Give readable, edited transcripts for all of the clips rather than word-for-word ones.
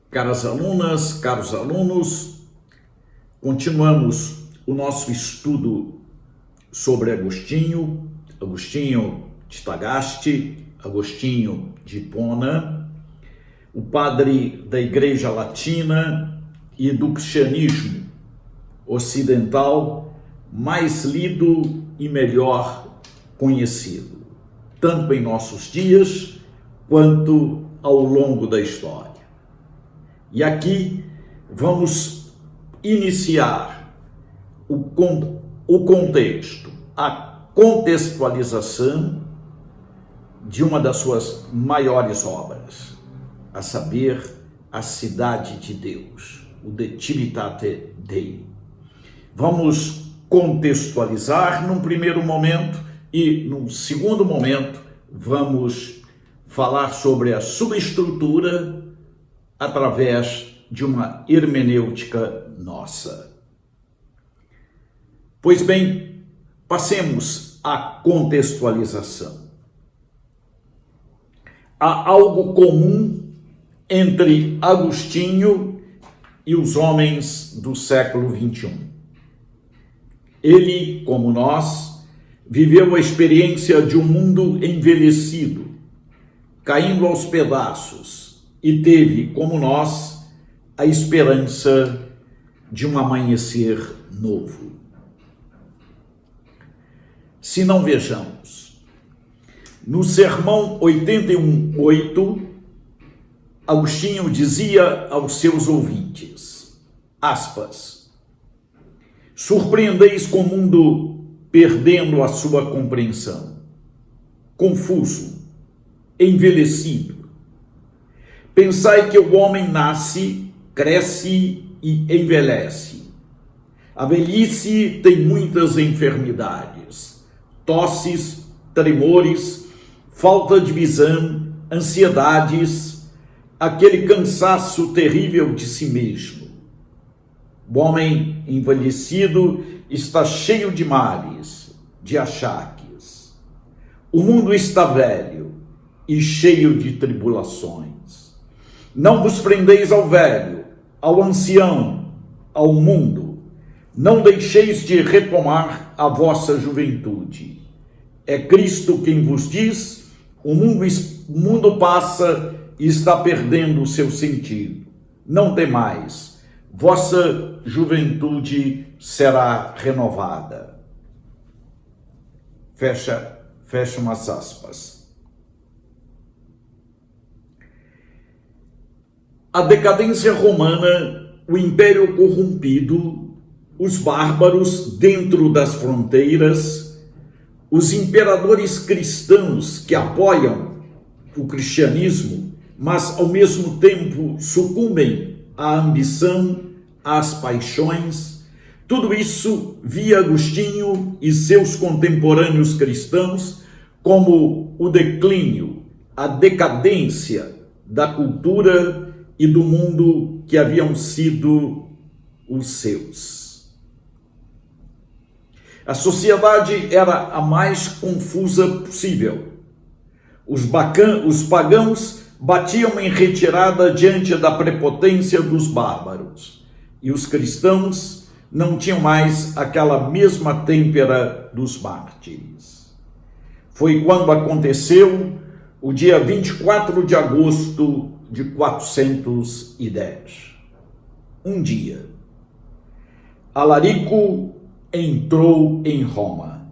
Caras alunas, caros alunos, continuamos o nosso estudo sobre Agostinho de Tagaste, Agostinho de Hipona, o padre da Igreja Latina e do cristianismo ocidental mais lido e melhor conhecido, tanto em nossos dias quanto ao longo da história. E aqui vamos iniciar o contexto, a contextualização de uma das suas maiores obras, a saber, a Cidade de Deus, o De Civitate Dei. Vamos contextualizar num primeiro momento e num segundo momento vamos falar sobre a subestrutura através de uma hermenêutica nossa. Pois bem, passemos à contextualização. Há algo comum entre Agostinho e os homens do século XXI. Ele, como nós, viveu a experiência de um mundo envelhecido, caindo aos pedaços, e teve, como nós, a esperança de um amanhecer novo. Se não vejamos, no Sermão 81:8, Agostinho dizia aos seus ouvintes, aspas, surpreendeis com o mundo perdendo a sua compreensão, confuso, envelhecido. Pensai que o homem nasce, cresce e envelhece. A velhice tem muitas enfermidades, tosses, tremores, falta de visão, ansiedades, aquele cansaço terrível de si mesmo. O homem envelhecido está cheio de males, de achaques. O mundo está velho e cheio de tribulações. Não vos prendeis ao velho, ao ancião, ao mundo. Não deixeis de retomar a vossa juventude. É Cristo quem vos diz, o mundo passa e está perdendo o seu sentido. Não temais, vossa juventude será renovada. Fecha umas aspas. A decadência romana, o império corrompido, os bárbaros dentro das fronteiras, os imperadores cristãos que apoiam o cristianismo, mas ao mesmo tempo sucumbem à ambição, às paixões, tudo isso via Agostinho e seus contemporâneos cristãos como o declínio, a decadência da cultura e do mundo que haviam sido os seus. A sociedade era a mais confusa possível. Os pagãos batiam em retirada diante da prepotência dos bárbaros, e os cristãos não tinham mais aquela mesma têmpera dos mártires. Foi quando aconteceu o dia 24 de agosto de 410. Um dia, Alarico entrou em Roma.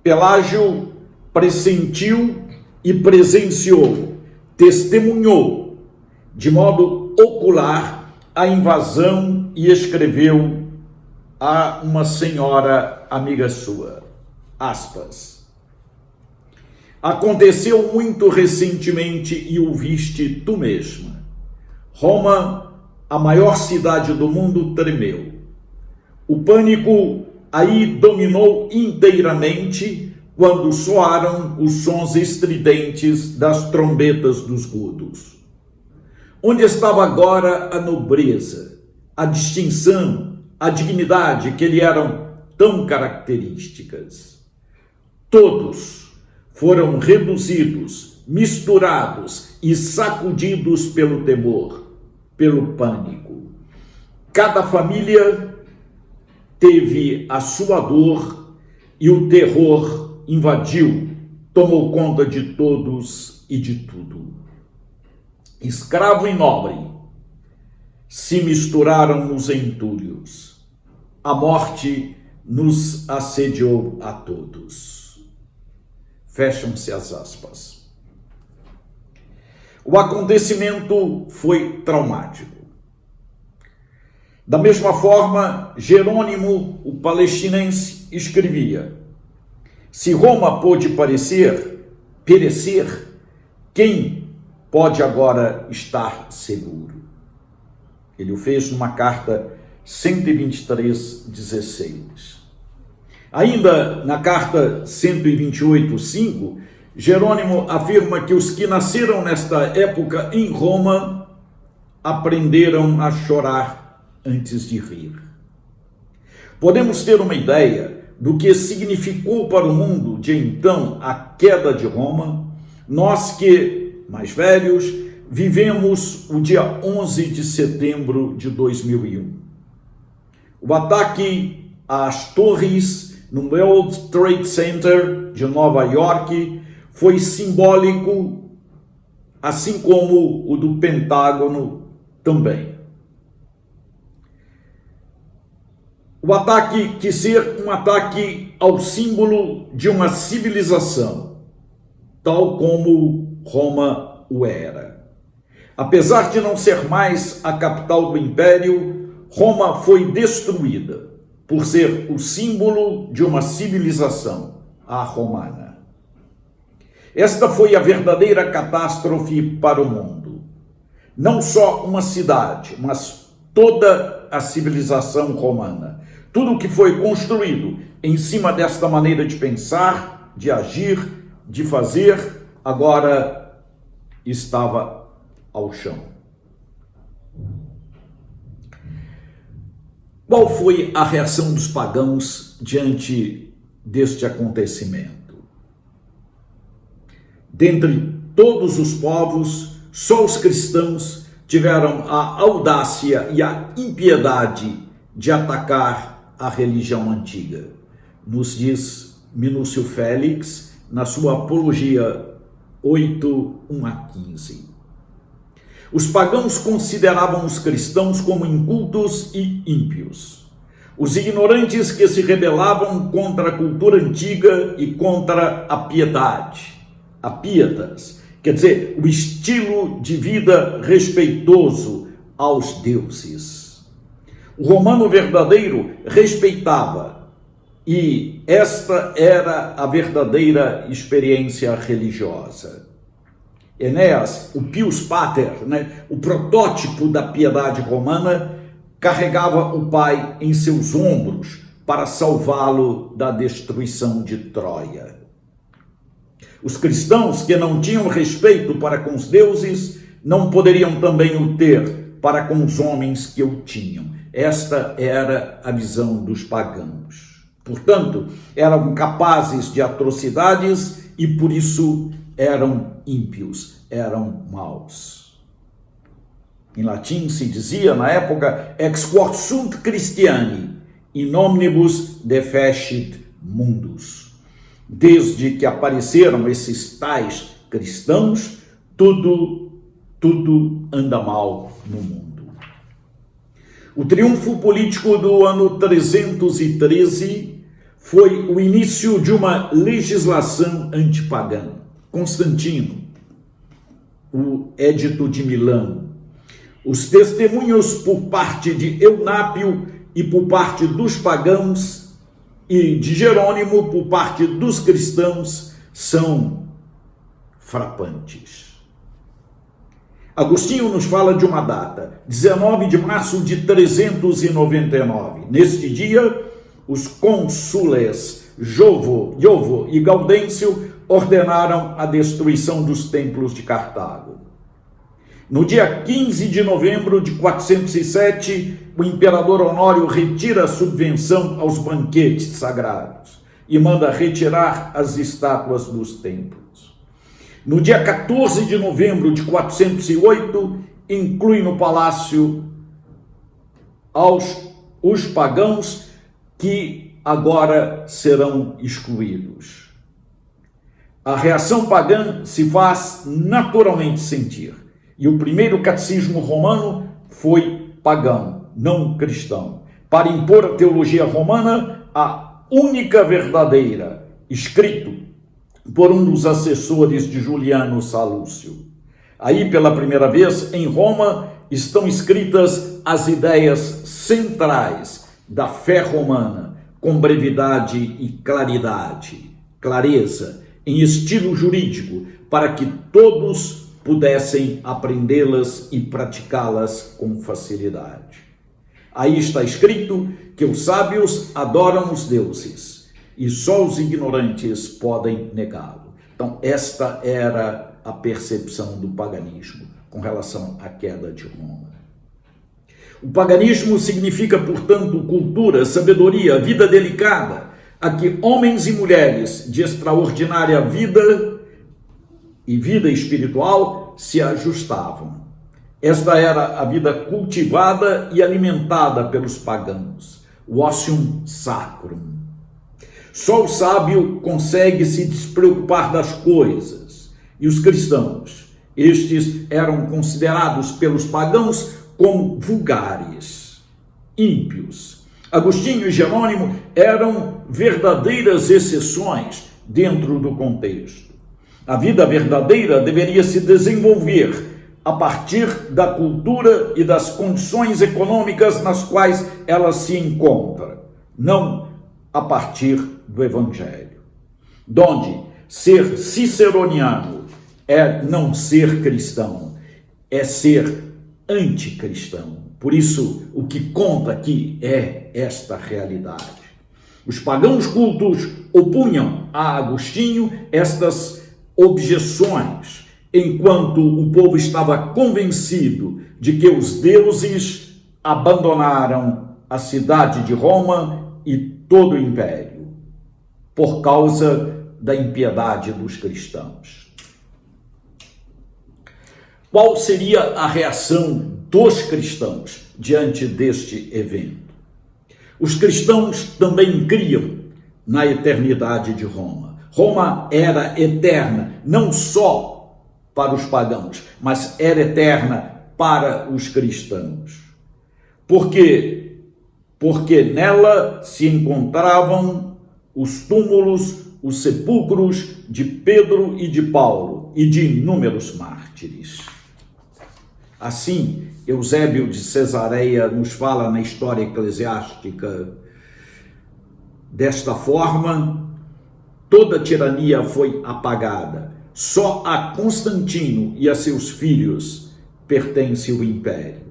Pelágio pressentiu e presenciou, testemunhou, de modo ocular, a invasão e escreveu a uma senhora amiga sua, aspas, aconteceu muito recentemente e o viste tu mesma. Roma, a maior cidade do mundo, tremeu. O pânico aí dominou inteiramente quando soaram os sons estridentes das trombetas dos godos. Onde estava agora a nobreza, a distinção, a dignidade que lhe eram tão características? Todos foram reduzidos, misturados e sacudidos pelo temor. pelo pânico. Cada família teve a sua dor e o terror invadiu, tomou conta de todos e de tudo. Escravo e nobre se misturaram nos entulhos. A morte nos assediou a todos. Fecham-se as aspas. O acontecimento foi traumático. Da mesma forma, Jerônimo, o palestinense, escrevia: se Roma pôde perecer, quem pode agora estar seguro? Ele o fez numa carta 123:16. Ainda na carta 128:5, Jerônimo afirma que os que nasceram nesta época em Roma aprenderam a chorar antes de rir. Podemos ter uma ideia do que significou para o mundo de então a queda de Roma, nós que, mais velhos, vivemos o dia 11 de setembro de 2001. O ataque às torres no World Trade Center de Nova York foi simbólico, assim como o do Pentágono também. O ataque quis ser um ataque ao símbolo de uma civilização, tal como Roma o era. Apesar de não ser mais a capital do império, Roma foi destruída por ser o símbolo de uma civilização, a romana. Esta foi a verdadeira catástrofe para o mundo. Não só uma cidade, mas toda a civilização romana. Tudo que foi construído em cima desta maneira de pensar, de agir, de fazer, agora estava ao chão. Qual foi a reação dos pagãos diante deste acontecimento? Dentre todos os povos, só os cristãos tiveram a audácia e a impiedade de atacar a religião antiga. Nos diz Minúcio Félix na sua Apologia 8:1-15. Os pagãos consideravam os cristãos como incultos e ímpios. Os ignorantes que se rebelavam contra a cultura antiga e contra a piedade, a pietas, quer dizer, o estilo de vida respeitoso aos deuses. O romano verdadeiro respeitava, e esta era a verdadeira experiência religiosa. Enéas, o Pius Pater, o protótipo da piedade romana, carregava o pai em seus ombros para salvá-lo da destruição de Troia. Os cristãos que não tinham respeito para com os deuses não poderiam também o ter para com os homens que o tinham. Esta era a visão dos pagãos. Portanto, eram capazes de atrocidades e por isso eram ímpios, eram maus. Em latim se dizia na época ex quod sunt Christiani, in omnibus defecit mundus. Desde que apareceram esses tais cristãos, tudo anda mal no mundo. O triunfo político do ano 313 foi o início de uma legislação antipagã. Constantino, o Édito de Milão, os testemunhos por parte de Eunápio e por parte dos pagãos e de Jerônimo por parte dos cristãos são frapantes. Agostinho nos fala de uma data, 19 de março de 399. Neste dia, os cônsules Jovo e Gaudêncio ordenaram a destruição dos templos de Cartago. No dia 15 de novembro de 407, o imperador Honório retira a subvenção aos banquetes sagrados e manda retirar as estátuas dos templos. No dia 14 de novembro de 408, inclui no palácio os pagãos que agora serão excluídos. A reação pagã se faz naturalmente sentir. E o primeiro catecismo romano foi pagão, não cristão, para impor a teologia romana, a única verdadeira, escrito por um dos assessores de Juliano Salúcio. Aí, pela primeira vez, em Roma, estão escritas as ideias centrais da fé romana, com brevidade e clareza, em estilo jurídico, para que todos pudessem aprendê-las e praticá-las com facilidade. Aí está escrito que os sábios adoram os deuses e só os ignorantes podem negá-lo. Então, esta era a percepção do paganismo com relação à queda de Roma. O paganismo significa, portanto, cultura, sabedoria, vida delicada, a que homens e mulheres de extraordinária vida e vida espiritual se ajustavam. Esta era a vida cultivada e alimentada pelos pagãos, o otium sacrum. Só o sábio consegue se despreocupar das coisas, e os cristãos, estes eram considerados pelos pagãos como vulgares, ímpios. Agostinho e Jerônimo eram verdadeiras exceções dentro do contexto. A vida verdadeira deveria se desenvolver a partir da cultura e das condições econômicas nas quais ela se encontra, não a partir do Evangelho. Donde ser ciceroniano é não ser cristão, é ser anticristão. Por isso, o que conta aqui é esta realidade. Os pagãos cultos opunham a Agostinho estas objeções, enquanto o povo estava convencido de que os deuses abandonaram a cidade de Roma e todo o império, por causa da impiedade dos cristãos. Qual seria a reação dos cristãos diante deste evento? Os cristãos também criam na eternidade de Roma. Roma era eterna, não só para os pagãos, mas era eterna para os cristãos. Por quê? Porque nela se encontravam os túmulos, os sepulcros de Pedro e de Paulo e de inúmeros mártires. Assim, Eusébio de Cesareia nos fala na história eclesiástica desta forma: toda tirania foi apagada, só a Constantino e a seus filhos pertence o império.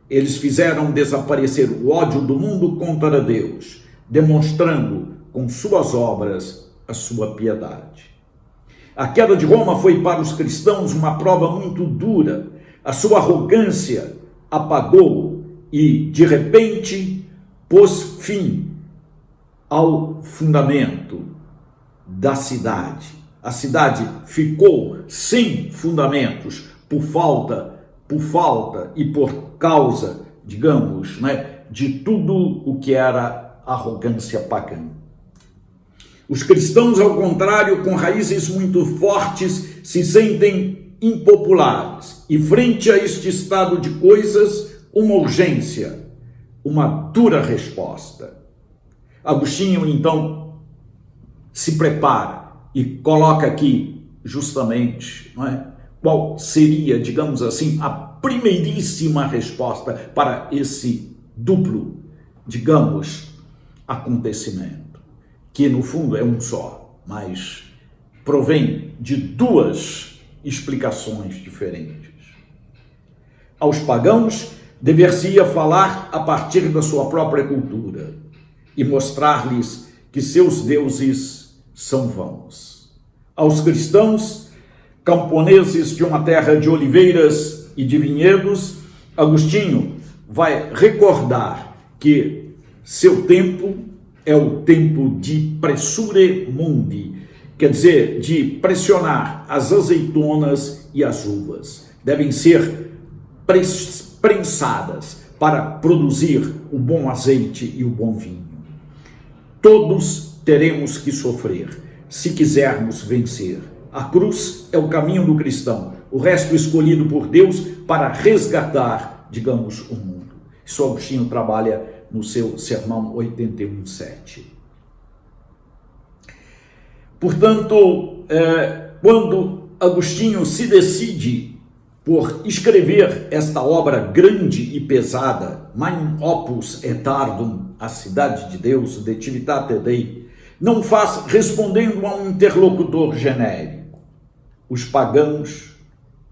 Eles fizeram desaparecer o ódio do mundo contra Deus, demonstrando com suas obras a sua piedade. A queda de Roma foi para os cristãos uma prova muito dura. A sua arrogância apagou e, de repente, pôs fim ao fundamento da cidade. A cidade ficou sem fundamentos por falta e por causa, digamos, de tudo o que era arrogância pagã. Os cristãos, ao contrário, com raízes muito fortes, se sentem impopulares, e frente a este estado de coisas, uma urgência, uma dura resposta. Agostinho, então, se prepara e coloca aqui, justamente, qual seria, digamos assim, a primeiríssima resposta para esse duplo, digamos, acontecimento, que no fundo é um só, mas provém de duas explicações diferentes. Aos pagãos, dever-se-ia falar a partir da sua própria cultura e mostrar-lhes que seus deuses são vãos. Aos cristãos, camponeses de uma terra de oliveiras e de vinhedos, Agostinho vai recordar que seu tempo é o tempo de pressure mundi, quer dizer, de pressionar as azeitonas e as uvas. Devem ser prensadas para produzir o bom azeite e o bom vinho. Todos teremos que sofrer, se quisermos vencer. A cruz é o caminho do cristão, o resto escolhido por Deus para resgatar, digamos, o mundo. Isso Agostinho trabalha no seu Sermão 81:7. Portanto, quando Agostinho se decide por escrever esta obra grande e pesada, Mein Opus Etardum, a Cidade de Deus, de Civitate Dei, não faz respondendo a um interlocutor genérico, os pagãos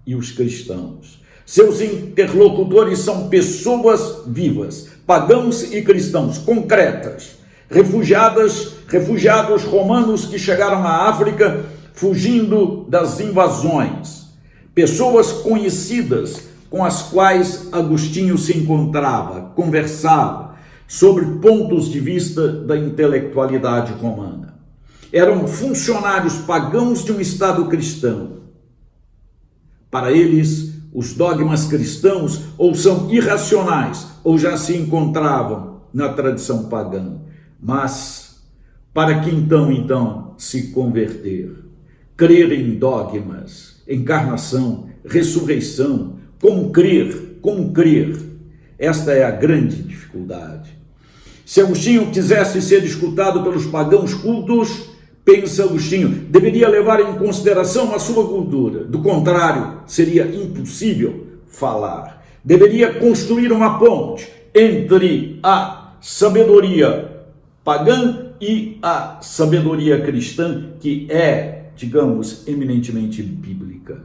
e os cristãos. Seus interlocutores são pessoas vivas, pagãos e cristãos, concretas, refugiados romanos que chegaram à África fugindo das invasões, pessoas conhecidas com as quais Agostinho se encontrava, conversava sobre pontos de vista da intelectualidade romana. Eram funcionários pagãos de um Estado cristão. Para eles, os dogmas cristãos ou são irracionais ou já se encontravam na tradição pagã. Mas, para que então se converter? Crer em dogmas, encarnação, ressurreição, como crer? Esta é a grande dificuldade. Se Agostinho quisesse ser escutado pelos pagãos cultos, pensa Agostinho, deveria levar em consideração a sua cultura. Do contrário, seria impossível falar. Deveria construir uma ponte entre a sabedoria pagã e a sabedoria cristã, que é, digamos, eminentemente bíblica.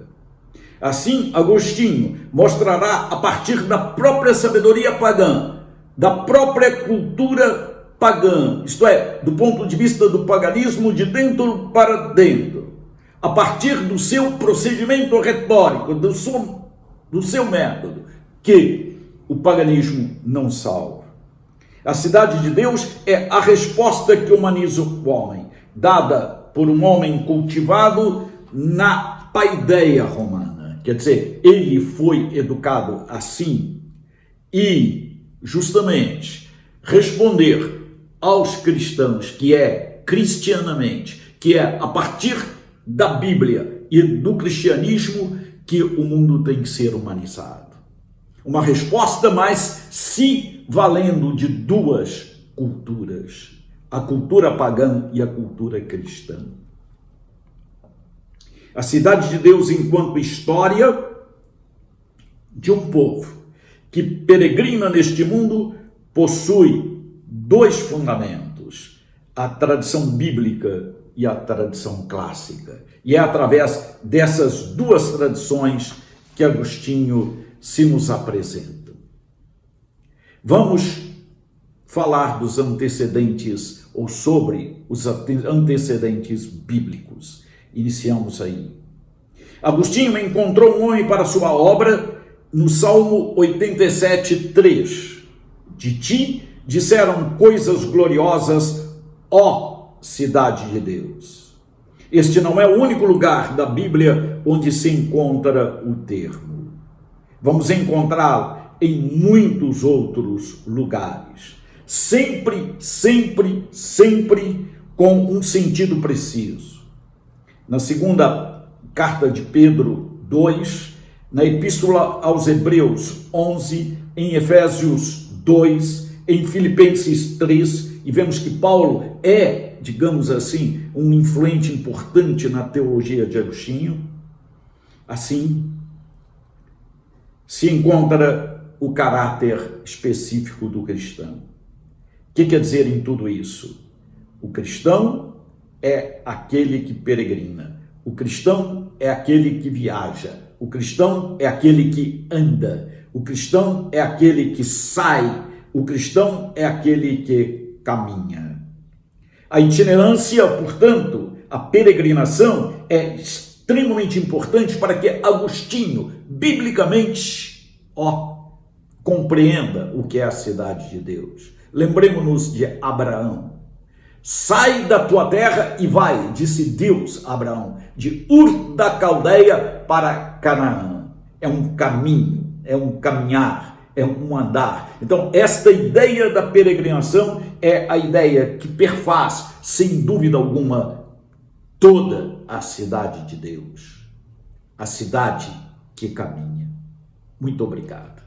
Assim, Agostinho mostrará a partir da própria sabedoria pagã, da própria cultura pagã, isto é, do ponto de vista do paganismo de dentro para dentro, a partir do seu procedimento retórico, do seu método, que o paganismo não salva. A Cidade de Deus é a resposta que humaniza o homem, dada por um homem cultivado na paideia romana. Quer dizer, ele foi educado assim e, justamente, responder aos cristãos, que é cristianamente, que é a partir da Bíblia e do cristianismo que o mundo tem que ser humanizado. Uma resposta, mas se valendo de duas culturas, a cultura pagã e a cultura cristã. A Cidade de Deus enquanto história de um povo que peregrina neste mundo possui dois fundamentos, a tradição bíblica e a tradição clássica. E é através dessas duas tradições que Agostinho se nos apresenta. Vamos falar dos antecedentes ou sobre os antecedentes bíblicos. Iniciamos aí. Agostinho encontrou um homem para sua obra no Salmo 87:3. De ti disseram coisas gloriosas, ó Cidade de Deus. Este não é o único lugar da Bíblia onde se encontra o termo. Vamos encontrá-lo em muitos outros lugares. Sempre com um sentido preciso. Na segunda carta de Pedro 2, na Epístola aos Hebreus 11, em Efésios 2, em Filipenses 3, e vemos que Paulo é, digamos assim, um influente importante na teologia de Agostinho. Assim, se encontra o caráter específico do cristão. O que quer dizer em tudo isso? O cristão é aquele que peregrina. O cristão é aquele que viaja. O cristão é aquele que anda. O cristão é aquele que sai. O cristão é aquele que caminha. A itinerância, portanto, a peregrinação é extremamente importante para que Agostinho, biblicamente, compreenda o que é a Cidade de Deus. Lembremos-nos de Abraão. Sai da tua terra e vai, disse Deus a Abraão, de Ur da Caldeia para Canaã. É um caminho, é um caminhar, é um andar. Então, esta ideia da peregrinação é a ideia que perfaz, sem dúvida alguma, toda a cidade de Deus, a cidade que caminha. Muito obrigado.